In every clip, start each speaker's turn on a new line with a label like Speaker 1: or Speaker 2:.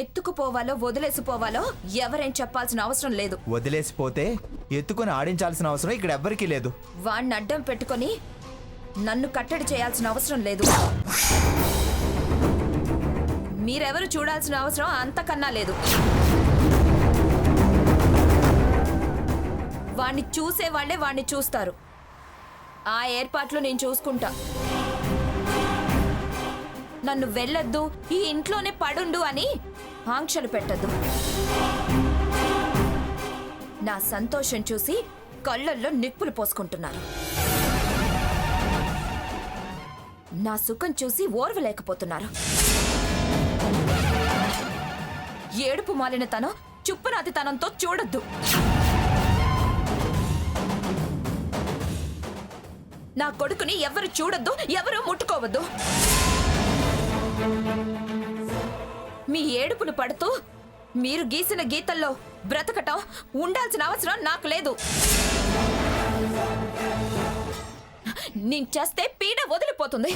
Speaker 1: ఎత్తుకుపోవాలో వదిలేసిపోవాలో ఎవరేం చెప్పాల్సిన అవసరం లేదు.
Speaker 2: వదిలేసిపోతే ఎత్తుకొని ఆడించాల్సిన అవసరం ఇక్కడ ఎవ్వరికీ లేదు.
Speaker 1: వాణ్ణి అడ్డం పెట్టుకొని నన్ను కట్టడి చేయాల్సిన అవసరం లేదు. మీరెవరు చూడాల్సిన అవసరం అంతకన్నా లేదు. వాణ్ణి చూసేవాళ్లే వాణ్ణి చూస్తారు. ఆ ఏర్పాట్లు నేను చూసుకుంటా. నన్ను వెళ్ళొద్దు, ఈ ఇంట్లోనే పడుండు అని ఆంక్షలు పెట్టద్దు. నా సంతోషం చూసి కళ్ళల్లో నిప్పులు పోసుకుంటున్నారు. నా సుఖం చూసి ఓర్వలేకపోతున్నారు. ఏడుపు మాలిన తనం చుప్పనాతితనంతో చూడొద్దు. నా కొడుకుని ఎవరు చూడొద్దు, ఎవరు ముట్టుకోవద్దు. మీ ఏడుపులు పడుతూ మీరు గీసిన గీతల్లో బ్రతకటం ఉండాల్సిన అవసరం నాకు లేదు. నేను చేస్తే పీడ వదిలిపోతుంది.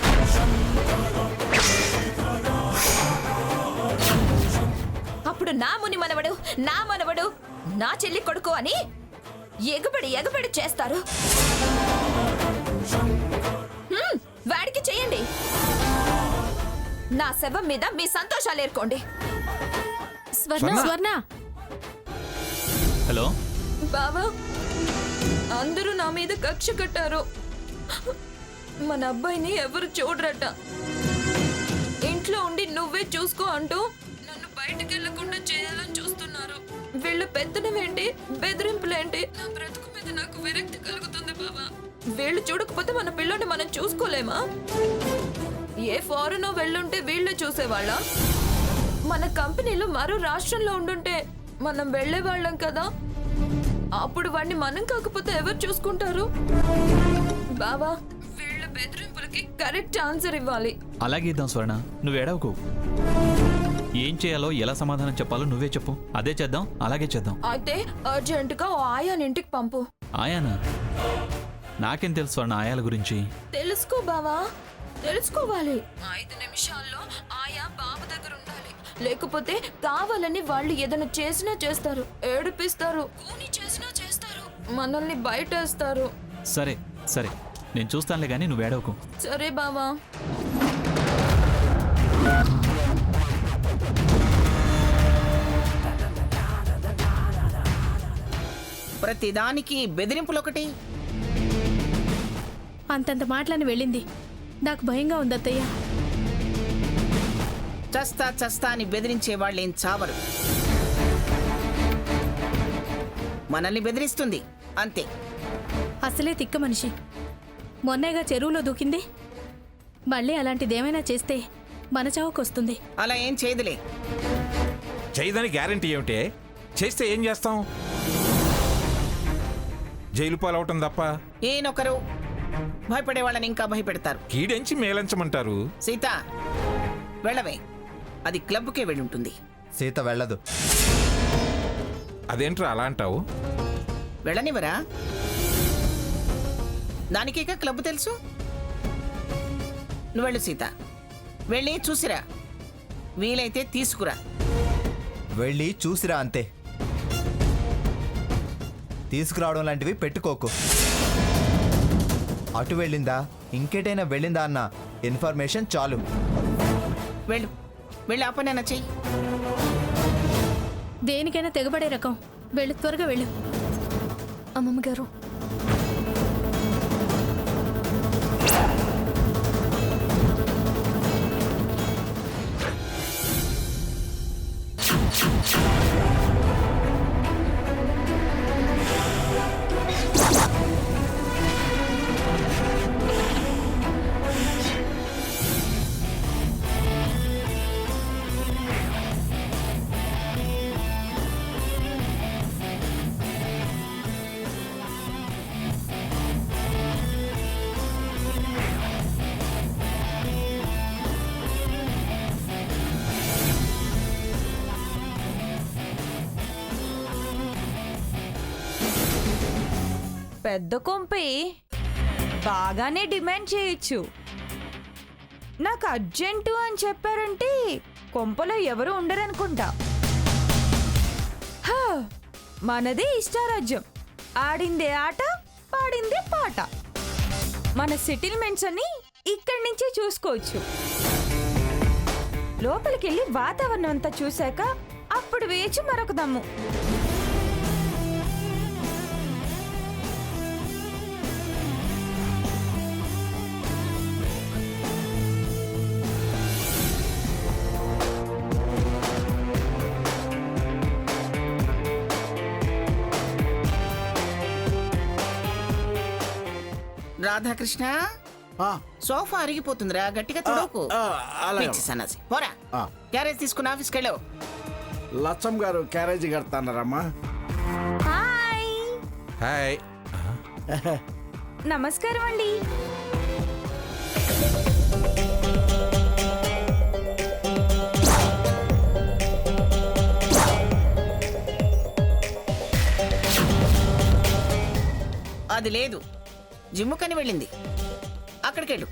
Speaker 1: అప్పుడు నా ముని మనవడు, నా మనవడు, నా చెల్లి కొడుకు అని ఎగబడి ఎగబడి చేస్తారు. వాడికి చెయ్యండి. నా శవం మీద మీ సంతోషాలు ఏర్కోండి.
Speaker 3: స్వర్ణ.
Speaker 4: హలో
Speaker 1: బావా, అందరూ నా మీద కక్ష కట్టారు. మన అబ్బాయిని ఎవరు చూడరట. ఇంట్లో ఉండి నువ్వే చూసుకో అంటూ నన్ను బయటికి వెళ్లకుండా చేయాలని చూస్తున్నారు. వీళ్ళ పెత్తనం ఏంటి, బెదిరింపులేంటి? నా బ్రతుకు మీద నాకు విరక్తి కలుగుతుంది బావా. వీళ్ళు చూడకపోతే మన పిల్లని మనం చూసుకోలేమా? ఏ ఫారెన్ వెళ్ళుంటే వీళ్ళే చూసేవాళ్ళ? మన కంపెనీలో మరో రాష్ట్రంలో ఉండుంటే మనం వెళ్లేవాళ్ళం కదా. అప్పుడు వాడిని మనం కాకపోతే ఎవరు చూసుకుంటారు? బావా, వీళ్ళ బెదిరింపులకి కరెక్ట్ ఆన్సర్ ఇవ్వాలి.
Speaker 4: అలాగే ఇద్దాం స్వర్ణ, నువ్వు ఏడవకు. ఏం చేయాలో ఎలా సమాధానం చెప్పాలో నువ్వే చెప్పు. అదే చేద్దాం, అలాగే చేద్దాం.
Speaker 1: అయితే అర్జెంట్ గా ఆయాని ఇంటికి పంపు.
Speaker 4: ఆయానా? నాకేం తెలుసు స్వర్ణ ఆయాల గురించి?
Speaker 1: తెలుసుకో బావా, తెలుసుకోవాలి. 5 నిమిషాల్లో ఆయా బాబు దగ్గర ఉండాలి. లేకపోతే కావాలని వాళ్ళు ఏదైనా చేసినా చేస్తారు, ఏడిపిస్తారు, కూని చేసినా చేస్తారు, మనల్ని బయటేస్తారు.
Speaker 4: సరే సరే, నేను చూస్తానులే గానీ నువ్వు ఏడవకు.
Speaker 1: సరే బావా.
Speaker 3: ప్రతిదానికి బెదిరింపులొకటి.
Speaker 5: అంతంత మాటలని వెళ్ళింది. నాకు భయంగా ఉంది అత్తయ్య.
Speaker 3: చస్తా చస్తా అని బెదిరించే వాళ్ళేం చావరు. మనల్ని బెదిరిస్తుంది అంతే.
Speaker 5: అసలే తిక్క మనిషి. మొన్నేగా చెరువులో దూకింది. మళ్ళీ అలాంటిదేమైనా చేస్తే మన చావుకొస్తుంది.
Speaker 3: అలా ఏం చేయదులే.
Speaker 6: చేయదని గ్యారంటీ ఏమిటే? చేస్తే ఏం చేస్తాం? జైలు పాలవటం తప్ప.
Speaker 3: ఈయనొకరు భయపడే వాళ్ళని ఇంకా భయపెడతారు.
Speaker 6: కీడెంచి మేలంచమంటారు.
Speaker 3: సీత వెళ్ళవే, అది క్లబ్కే వెళ్ళుంటుంది.
Speaker 2: సీత వెళ్ళదు.
Speaker 6: అదేంట్రా అలా అంటావు?
Speaker 3: వెళ్ళనివరా? దానికేక క్లబ్ తెలుసు. నువ్వు వెళ్ళు సీత, వెళ్ళి చూసిరా, వీలైతే తీసుకురా.
Speaker 2: వెళ్ళి చూసిరా అంతే. తీసుకురావడం లాంటివి పెట్టుకోకు. అటు వెళ్ళిందా, ఇంకేటైనా వెళ్ళిందా అన్న ఇన్ఫర్మేషన్ చాలు.
Speaker 3: వెళ్ళు, వెళ్ళి ఆ పనైనా చెయ్యి.
Speaker 5: దేనికైనా తెగబడే రకం. వెళ్ళు, త్వరగా వెళ్ళు.
Speaker 1: అమ్మమ్మ గారు, పెద్ద కొంపి బాగానే డిమాండ్ చేయొచ్చు. నాకు అర్జెంటు అని చెప్పారంటే
Speaker 7: కొంపలో ఎవరు ఉండరనుకుంటా. హా, మనదే ఇష్టారాజ్యం. ఆడిందే ఆట, పాడిందే పాట. మన సెటిల్మెంట్స్ అన్ని ఇక్కడి నుంచే చూసుకోవచ్చు. లోపలికెళ్ళి వాతావరణం అంతా చూశాక అప్పుడు వేచి మరొక దమ్ము.
Speaker 3: రాధాకృష్ణ,
Speaker 8: ఆ,
Speaker 3: సోఫా అరిగిపోతుందిరా, గట్టిగా తుడోకు.
Speaker 8: ఆ, అలాగే.
Speaker 3: పిచ్చి సన్నాసి. పోరా,
Speaker 8: ఆ.
Speaker 3: క్యారేజ్ తీసుకుని ఆఫీస్కి వెళ్ళావు.
Speaker 8: లచ్చం గారు క్యారేజీ కడతాన్నారమ్మా.
Speaker 7: Hi,
Speaker 6: hi.
Speaker 7: నమస్కారం అండి.
Speaker 3: అది లేదు, జిమ్ముకని వెళ్ళింది. అక్కడికెళ్ళు.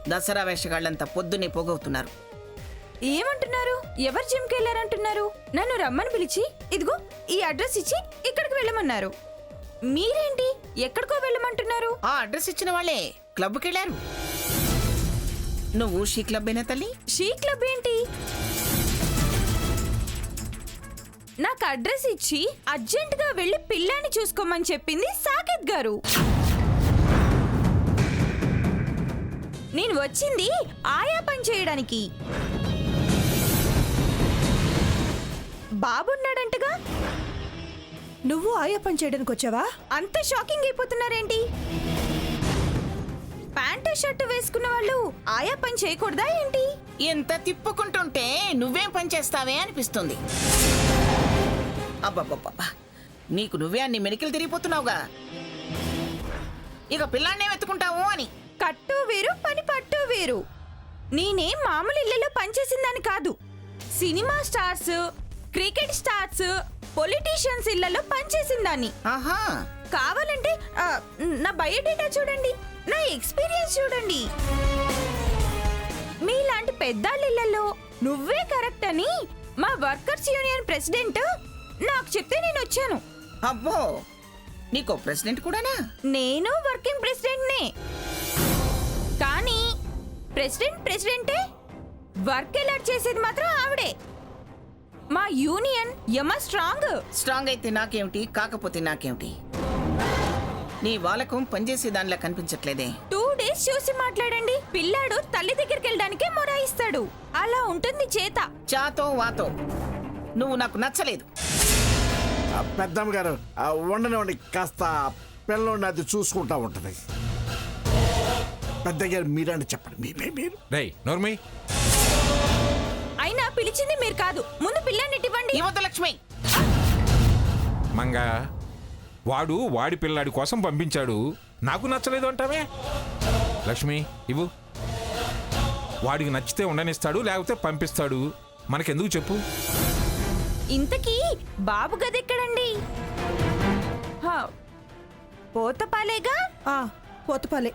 Speaker 3: దసరా వేషగాళ్ళంతా పొద్దున్నే పోగవుతున్నారు.
Speaker 7: ఏమంటున్నారు? ఎవరు జిమ్కి వెళ్ళారంటున్నారు? నన్ను రమ్మని పిలిచి ఇదిగో ఈ అడ్రస్ ఇచ్చి ఇక్కడికి వెళ్ళమన్నారు. మీరేంటి ఎక్కడికో వెళ్ళమంటున్నారు?
Speaker 3: ఆ అడ్రస్ ఇచ్చిన వాళ్ళే క్లబ్కి వెళ్ళారు. నువ్వు షీ క్లబ్ అయినా తల్లి?
Speaker 7: షీ క్లబ్ ఏంటి? నాకు అడ్రస్ ఇచ్చి అర్జెంటుగా వెళ్ళి పిల్లాన్ని చూసుకోమని చెప్పింది సాకేత్ గారు. నేను వచ్చింది ఆయా పని చేయడానికి. బాబున్నాడంటగా.
Speaker 9: నువ్వు ఆయా పని చేయడానికి వచ్చావా?
Speaker 7: అంత షాకింగ్ అయిపోతున్నారేంటి? ప్యాంటు షర్టు వేసుకున్న వాళ్ళు ఆయా పని చేయకూడదా ఏంటి?
Speaker 3: ఎంత తిప్పుకుంటుంటే నువ్వేం పని చేస్తావే అనిపిస్తుంది. అబ్బబ్బబ్బా, నీకు నువ్వే అన్ని మెడికల్ తిరిగిపోతున్నావుగా, ఇక పిల్లాన్నే వెతుకుంటావు అని.
Speaker 7: కట్టు వేరు, పని పట్టు వేరు. నేనేం మామూలు ఇళ్లలో పనిచేసిందని కాదు. Cinema stars, cricket stars, politicians ఇళ్లలో పనిచేసిందాన్ని.
Speaker 3: ఆహా,
Speaker 7: కావాలంటే నా బయోడేటా చూడండి, నా ఎక్స్పీరియన్స్ చూడండి. మీలాంటి పెద్దాళ్ళ ఇళ్లలో నువ్వే కరెక్ట్ అని మా వర్కర్స్ యూనియన్ ప్రెసిడెంట్ నాకు చెప్తే నేను వచ్చాను.
Speaker 3: అబ్బో, నీకో ప్రెసిడెంట్ కూడానా?
Speaker 7: నేను వర్కింగ్ ప్రెసిడెంట్నే. కానీ ప్రెసిడెంటే, వర్క్ ఎలా చేసేది మాత్రం ఆవిడే. మా యూనియన్ యమ స్ట్రాంగ్.
Speaker 3: స్ట్రాంగ్ అయితే నాకేమిటి, కాకపోతే నాకేమిటి? నీ వాలకం పనిచేసే దానిలా కనిపించట్లేదే.
Speaker 7: 2 డేస్ చూసి మాట్లాడండి. పిల్లాడు తల్లి దగ్గరికి వెళ్ళడానికే మొరాయిస్తాడు. అలా ఉంటుంది చేత.
Speaker 3: చాతో వాతో నువ్వు నాకు నచ్చలేదు.
Speaker 8: పెద్దమ్మ గారు ఉండనివ్వండి, కాస్త పిల్లోడిని అది చూసుకుంటా ఉంటది. పెద్ద గారు మీరండి, చెప్పండి. మీరు
Speaker 6: రేయ్ నోర్మి.
Speaker 7: అయినా పిలిచింది మీరు కాదు. ముందు పిల్లాన్ని ఇవ్వండి.
Speaker 3: ఇవ్వద్దు లక్ష్మి.
Speaker 6: మంగా, వాడు వాడి పిల్లాడి కోసం పంపించాడు, నాకు నచ్చలేదు అంటావే. లక్ష్మి ఇవ్వు. వాడికి నచ్చితే ఉండనిస్తాడు, లేకపోతే పంపిస్తాడు. మనకెందుకు చెప్పు?
Speaker 7: ఇంతకీ బాబు గదెక్కడండి? పోతపాలేగా.
Speaker 9: పోతపాలే.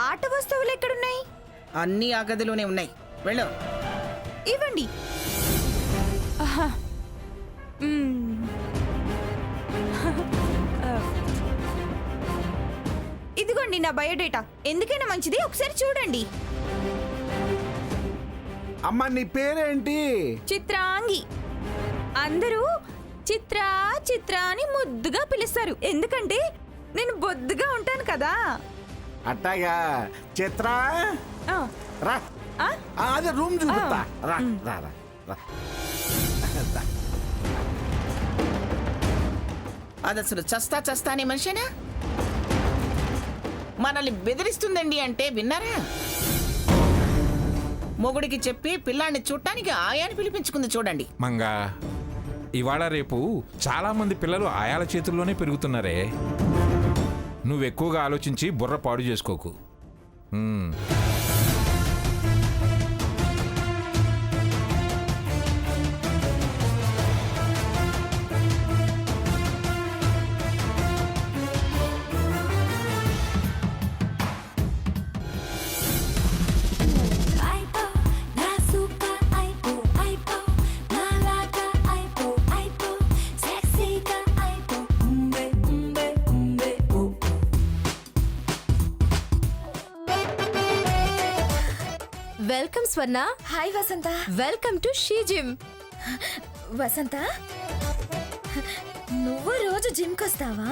Speaker 7: ఆట వస్తువులు ఎక్కడున్నాయి?
Speaker 3: అన్ని ఆ గదిలోనే ఉన్నాయి, వెళ్ళు.
Speaker 7: ఇవ్వండి. ఆహా. ఇదిగోండి నా బయోడేటా. ఎందుకైనా మంచిది, ఒకసారి చూడండి.
Speaker 8: అమ్మ, నీ పేరేంటి?
Speaker 7: చిత్రాంగి. అందరూ చిత్రా చిత్రా అని ముద్దుగా పిలుస్తారు, ఎందుకంటే నేను బొద్దుగా ఉంటాను కదా.
Speaker 8: అట్టాగా. చిత్ర,
Speaker 7: ఆ,
Speaker 8: రా.
Speaker 7: ఆ?
Speaker 8: అదే రూమ్ చూపిస్తా. రా రా రా రా.
Speaker 3: అది అసలు చస్తా అనే మనిషేనా? మనల్ని బెదిరిస్తుందండి అంటే విన్నారా? మొగుడికి చెప్పి పిల్లాన్ని చూడటానికి ఆయాని పిలిపించుకుంది చూడండి.
Speaker 6: మంగా, ఇవాళ రేపు చాలా మంది పిల్లలు ఆయాల చేతుల్లోనే పెరుగుతున్నారే. నువ్వెక్కువగా ఆలోచించి బుర్ర పాడు చేసుకోకు.
Speaker 5: Welcome Swarna.
Speaker 1: Hi Vasantha.
Speaker 5: Welcome to she gym.
Speaker 1: Vasantha, నువ్వు రోజు జిమ్కి వస్తావా?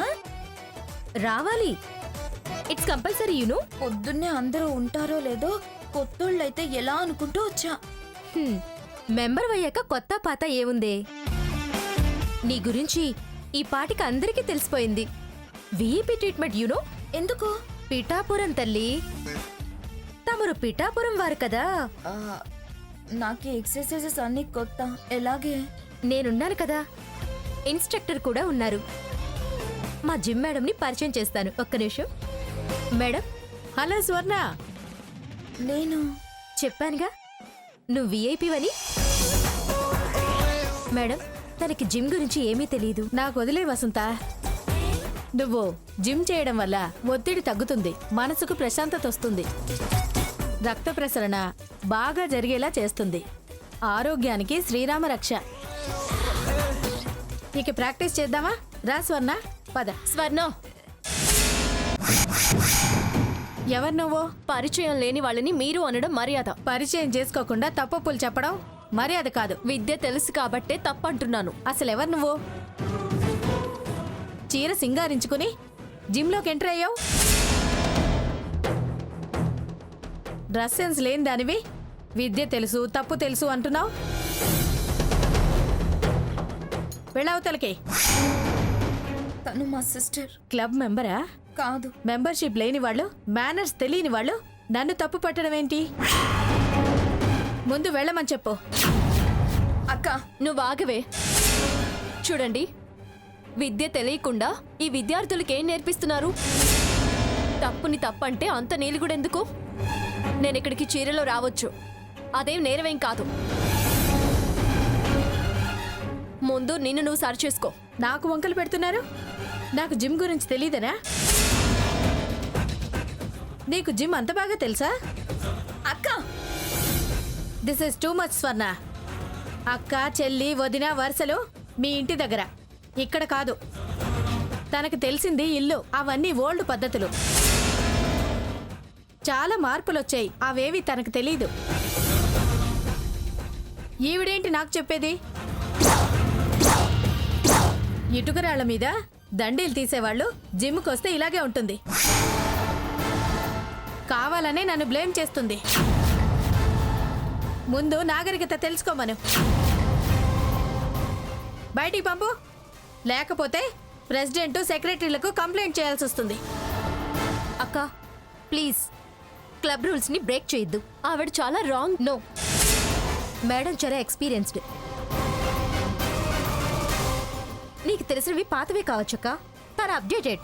Speaker 5: రావాలి, ఇట్స్ కంపల్సరీ యూనో.
Speaker 1: పొద్దున్నే అందరూ ఉంటారో లేదో కొత్తోళ్ళైతే ఎలా అనుకుంటూ వచ్చా.
Speaker 5: మెంబర్ అయ్యాక కొత్త పాత ఏముందే, నీ గురించి ఈ పాటికి అందరికీ తెలిసిపోయింది. VP treatment you know.
Speaker 1: ఎందుకు?
Speaker 5: పిఠాపురం తల్లి, తమరు పిఠాపురం వారు కదా.
Speaker 1: నాకు ఎక్సర్సైజెస్ అన్ని కొత్త. ఎలాగే?
Speaker 5: నేనున్నాను కదా, ఇన్స్ట్రక్టర్ కూడా ఉన్నారు. మా జిమ్ మేడంని పరిచయం చేస్తాను, ఒక్క నిమిషం. మేడం. హలో స్వర్ణ.
Speaker 1: నేను
Speaker 5: చెప్పానుగా నువ్వు విఐపివని. మేడం, తనకి జిమ్ గురించి ఏమీ తెలియదు. నాకు వదిలే వసంత. నువ్వు జిమ్ చేయడం వల్ల ఒత్తిడి తగ్గుతుంది, మనసుకు ప్రశాంతత వస్తుంది, రక్త ప్రసరణ బాగా జరిగేలా చేస్తుంది, ఆరోగ్యానికి శ్రీరామ రక్ష. ఇక ప్రాక్టీస్ చేద్దామా? రా స్వర్ణ, పద. స్వర్ణ, ఎవరు నువ్వు? పరిచయం లేని వాళ్ళని మీరు అనడం మర్యాద. పరిచయం చేసుకోకుండా తప్పులు చెప్పడం మర్యాద కాదు. విద్య తెలుసు కాబట్టే తప్పంటున్నాను. అసలు ఎవరు నువ్వు? చీర సింగారించుకుని జిమ్లోకి ఎంటర్ అయ్యావు. డ్రెస్ సెన్స్ లేని దానివి విద్య తెలుసు తప్పు తెలుసు అంటున్నావు. వెళ్ళవతలకి.
Speaker 1: తను మా సిస్టర్.
Speaker 5: క్లబ్ మెంబరా?
Speaker 1: కాదు.
Speaker 5: మెంబర్షిప్ లేని వాళ్ళు, మేనర్స్ తెలియని వాళ్ళు నన్ను తప్పు పట్టడం ఏంటి? ముందు వెళ్ళమని చెప్పు.
Speaker 1: అక్క,
Speaker 5: నువ్వు ఆగవే. చూడండి, విద్య తెలియకుండా ఈ విద్యార్థులకి ఏం నేర్పిస్తున్నారు? తప్పుని తప్పంటే అంత నీలిగుడెందుకు? నేను ఇక్కడికి చీరలో రావచ్చు, అదేం నేరవేం కాదు. ముందు నిన్ను నువ్వు సరి చేసుకో. నాకు వంకలు పెడుతున్నారు? నాకు జిమ్ గురించి తెలియదనా? నీకు జిమ్ అంత బాగా తెలుసా?
Speaker 1: అక్క,
Speaker 5: దిస్ ఇస్ టూ మచ్ స్వర్ణ. అక్క, చెల్లి, వదిన వరుసలు మీ ఇంటి దగ్గర, ఇక్కడ కాదు. తనకు తెలిసింది ఇల్లు, అవన్నీ ఓల్డ్ పద్ధతులు. చాలా మార్పులు వచ్చాయి, అవేవి తనకు తెలీదు. ఈవిడేంటి నాకు చెప్పేది? ఇటుకరాళ్ల మీద దండీలు తీసేవాళ్ళు జిమ్కి వస్తే ఇలాగే ఉంటుంది. కావాలనే నన్ను బ్లేమ్ చేస్తుంది. ముందు నాగరికత తెలుసుకోమను. బయటికి పంపు, లేకపోతే ప్రెసిడెంట్ సెక్రటరీలకు కంప్లైంట్ చేయాల్సి వస్తుంది. అక్క ప్లీజ్, క్లబ్ రూల్స్ని బ్రేక్ చేయొద్దు. ఆవిడ చాలా రాంగ్. నో, మేడం చాలా ఎక్స్పీరియన్స్డ్. నీకు తెలిసినవి పాతవే కావచ్చక్క, తను అప్డేటెడ్.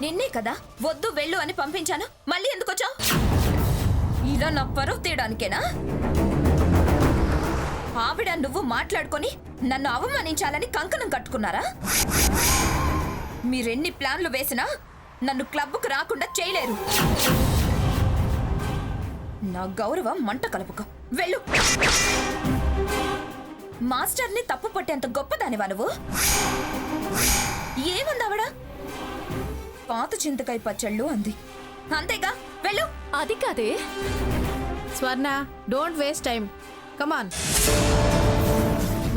Speaker 1: నిన్నే కదా వద్దు వెళ్ళు అని పంపించాను, మళ్ళీ ఎందుకు వచ్చావు? ఇలా నా పరువు తీయడానికేనా? ఆవిడ నువ్వు మాట్లాడుకొని నన్ను అవమానించాలని కంకణం కట్టుకున్నారా? మీరెన్ని ప్లాన్లు వేసినా నన్ను క్లబ్కు రాకుండా చేయలేరు. నా గౌరవం మంట కలుపుకో, వెళ్ళు. మాస్టర్ని తప్పు పట్టేంత గొప్పదానివా నువ్వు? ఏముందావిడ? పాత చింతకాయ పచ్చళ్ళు అంది, అంతేగా, వెళ్ళు.
Speaker 5: అది కాదే స్వర్ణ, డోంట్ వేస్ట్ టైం, కమాన్.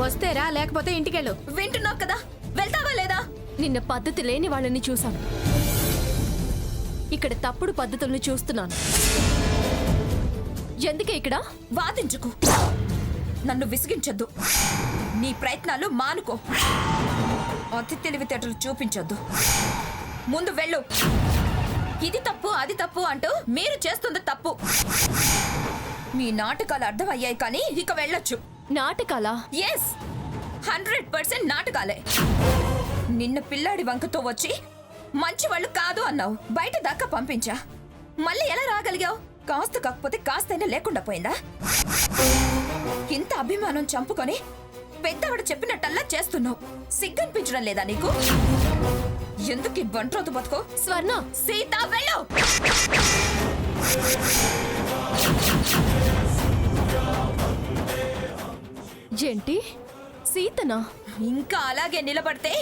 Speaker 5: వస్తేరా, లేకపోతే ఇంటికెళ్ళు.
Speaker 1: వింటున్నావు కదా, వెళ్తావా లేదా?
Speaker 5: నిన్న పద్ధతి లేని వాళ్ళని చూశాను, ఇక్కడ తప్పుడు పద్ధతుల్ని చూస్తున్నాను. ఎందుకే ఇక్కడ?
Speaker 1: వాదించుకు, నన్ను విసిగించొద్దు. నీ ప్రయత్నాలు మానుకో, అతి తెలివితేటలు చూపించొద్దు. ముందు వెళ్ళు. ఇది తప్పు అది తప్పు అంటూ మీరు చేస్తుంది తప్పు. మీ నాటకాలు అర్థమయ్యాయి కానీ ఇక వెళ్ళొచ్చు.
Speaker 5: నాటకాలా?
Speaker 1: ఎస్, 100% నాటకాలే. నిన్న పిల్లాడి వంకతో వచ్చి మంచి వాళ్ళు కాదు అన్నావు, బయట దాకా పంపించా. మళ్ళీ ఎలా రాగలిగావు? కాస్త కాకపోతే కాస్తైనా లేకుండా పోయిందా? ఇంత అభిమానం చంపుకొని పెద్దవాడ చెప్పినట్టల్లా చేస్తున్నావు. సిగ్గనిపించడం లేదా నీకు? ఎందుకు ఈ బంట్రోతు బతుకో?
Speaker 5: స్వర్ణ,
Speaker 1: సీత, వెళ్ళు.
Speaker 5: ఏంటి సీతనా?
Speaker 1: ఇంకా అలాగే నిలబడితే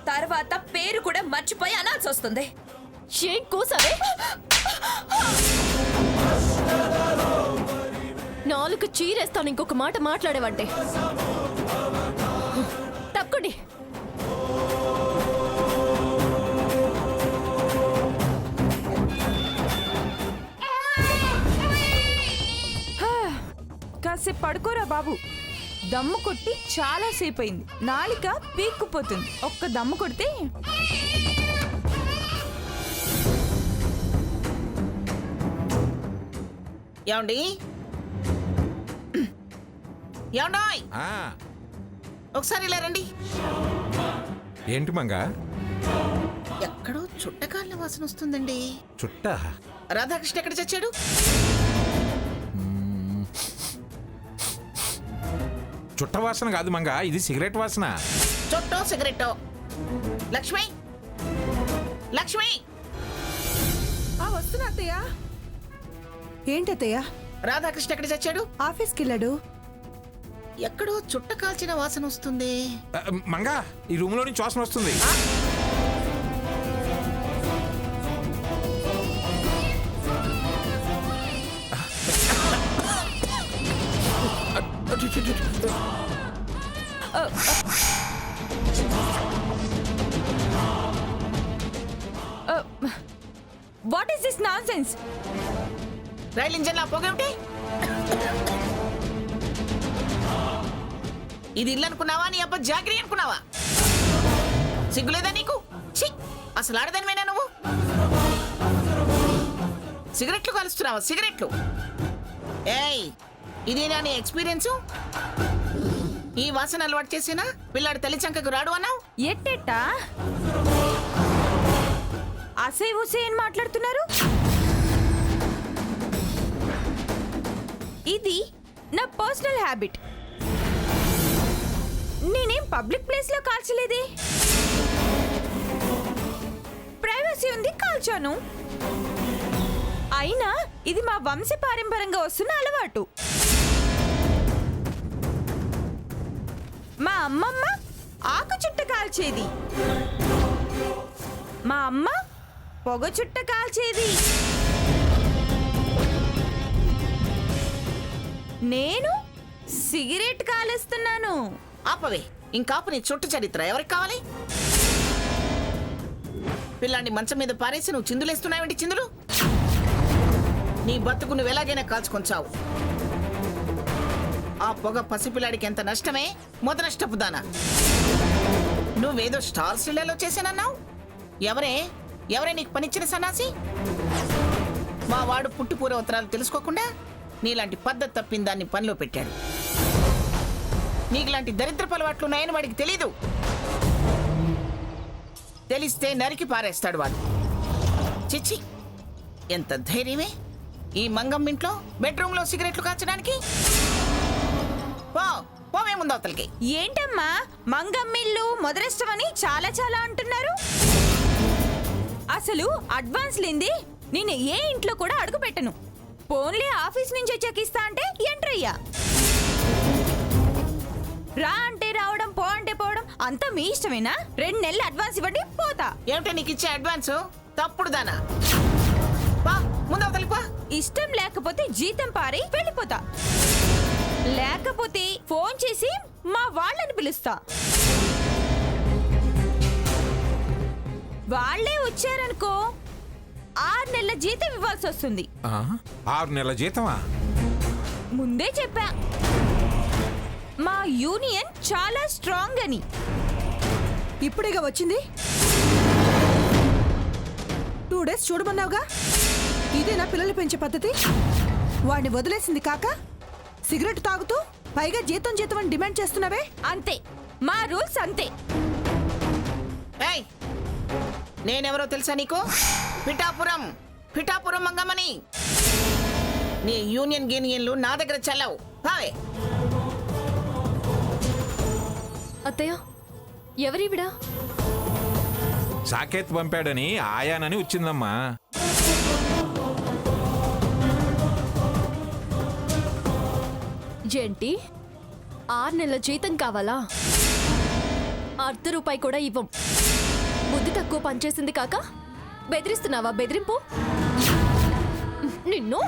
Speaker 1: తర్వాత పేరు కూడా మర్చిపోయి అనాల్సి వస్తుంది.
Speaker 5: ఏం కూసావే?
Speaker 10: నాలుగు చీరేస్తాను ఇంకొక మాట మాట్లాడేవంటే. తప్పండి.
Speaker 7: కాసేపు పడుకోరా బాబు. దమ్ము కొట్టి చాలా సేపు అయింది. నాలిక పీక్కుపోతుంది. ఒక్క దమ్ము కొడితే
Speaker 3: ఏమండి ఏమండోయ్,
Speaker 6: ఆ,
Speaker 3: ఒకసారి ఇలా రండి.
Speaker 6: ఏంటి మంగ?
Speaker 3: ఎక్కడో చుట్టకాళ్ళ వాసన వస్తుందండి.
Speaker 6: చుట్ట
Speaker 3: రాధాకృష్ణ ఎక్కడ చచ్చాడు?
Speaker 6: చుట్ట వాసన కాదు మంగ, ఇది సిగరెట్ వాసన.
Speaker 3: చుట్టో సిగరెట్టో. లక్ష్మి, లక్ష్మి,
Speaker 9: వస్తున్నా అత్తయ్య. ఏంటత్తయ్య?
Speaker 3: రాధాకృష్ణ ఎక్కడ చచ్చాడు?
Speaker 9: ఆఫీస్కి వెళ్ళాడు.
Speaker 3: ఎక్కడో చుట్ట కాల్చిన వాసన వస్తుంది.
Speaker 6: మంగ, ఈ రూమ్ లో నుంచి వాసన వస్తుంది.
Speaker 7: What is this nonsense?
Speaker 3: రైలు ఇంజన్ లా పోగేమిటి? ఇది ఇల్లు అనుకున్నావా? నీ అబ్బా జాగిరి అనుకున్నావా? సిగ్గులేదా నీకు? ఛీ, అసలు ఆడదానివేనా నువ్వు? సిగరెట్లు కలుస్తున్నావా? సిగరెట్లు? ఏయ్, ఇదేనా నీ ఎక్స్పీరియన్స్? ఈ వాసన అలవాటు చేసినా పిల్లాడి తల్లి చంకకు రాడు అన్నావు.
Speaker 7: ఎట్టెట్టా అసే ఉసే ఏం మాట్లాడుతున్నారు? ఇది నా పర్సనల్ హ్యాబిట్. నేనేం పబ్లిక్ ప్లేస్ లో కాల్చలేదే. ప్రైవసీ ఉంది, కాల్చాను. అయినా ఇది మా వంశపారంపరంగా వస్తున్న అలవాటు. మా అమ్మమ్మ ఆకు చుట్ట కాల్చేది. మా అమ్మ పొగ చుట్ట కాల్చేది. నేను సిగరెట్ కాలుస్తున్నాను.
Speaker 3: ఆపవే, ఇంకాపు నీ చుట్టు చరిత్ర ఎవరికి కావాలి? పిల్లాన్ని మంచం మీద పారేసి నువ్వు చిందులేస్తున్నావేంటి? చిందులు నీ బతుకు నువ్వు ఎలాగైనా కాల్చుకొంచావు. ఆ పొగ పసిపిల్లాడికి ఎంత నష్టమే. మొద నష్టపు దానా. నువ్వేదో స్టార్ సిల్లలో చేశానన్నావు. ఎవరే ఎవరే నీకు పనిచ్చిన సన్నాసి? మా వాడు పుట్టి పూర్వోత్తరాలు తెలుసుకోకుండా నీలాంటి పద్ధతి తప్పిన దాన్ని పనిలో పెట్టాడు. నీకులాంటి దరిద్రపు అలవాట్లు ఉన్నాయని వాడికి తెలీదు. తెలిస్తే నరికి పారేస్తాడు వాడు. చిచ్చి, ఎంత ధైర్యమే ఈ మంగమ్మ ఇంట్లో బెడ్రూమ్ లో సిగరెట్లు కాల్చడానికి. పోవే ముందు అవతలకి.
Speaker 7: ఏంటమ్మా మంగమ్మిల్లు మొదలష్టమని చాలా చాలా అంటున్నారు. అసలు అడ్వాన్స్ లేంది నేను ఏ ఇంట్లో కూడా అడుగు పెట్టను. పోన్లే ఆఫీస్ నుంచి వచ్చాక ఇస్తా అంటే ఎంటర్ అయ్యా. రా అంటే రావడం, పో అంటే పోవడం అంతా మీ ఇష్టమేనా? 2 నెలలు అడ్వాన్స్ ఇవ్వండి, పోతా.
Speaker 3: ఏమిటో నీకు ఇచ్చే అడ్వాన్స్? తప్పుడు దానా. ముందు అవతలకి పా.
Speaker 7: ఇష్టం లేకపోతే జీతం పారి వెళ్ళిపోతా. లేకపోతే ఫోన్ చేసి మా వాళ్ళని పిలుస్తా. వాళ్ళే వచ్చారనుకో 6 నెలల జీతం ఇవ్వాల్సి వస్తుంది.
Speaker 6: 6 నెలల జీతమా?
Speaker 7: ముందే చెప్పా మా యూనియన్ చాలా స్ట్రాంగ్ అని.
Speaker 9: ఇప్పుడేగా వచ్చింది. 2 డేస్ చూడమన్నావుగా. ఇదేనా పిల్లలు పెంచే పద్ధతి? వాడిని వదిలేసింది కాక సిగరెట్ తాగుతూ పైగా జీతం జీతం అని డిమాండ్ చేస్తున్నావే.
Speaker 7: అంతే, మా రూల్స్ అంతే.
Speaker 3: ఏయ్, నేనెవరో తెలుసా నీకు? పిఠాపురం పిఠాపురం మంగమ్మని. నీ యూనియన్ గీనియన్లు నా దగ్గర చల్లవు. హావే.
Speaker 10: అత్తయ్య, ఎవరివిడా?
Speaker 6: సాకేత్ పంపాడని ఆయానని వచ్చిందమ్మా.
Speaker 10: ఏంటి, 6 నెలల జీతం కావాలా? ₹1 కూడా ఇవ్వం. బుద్ధి తక్కువ పనిచేసింది కాక బెదిరిస్తున్నావా? బెదిరింపు. నిన్ను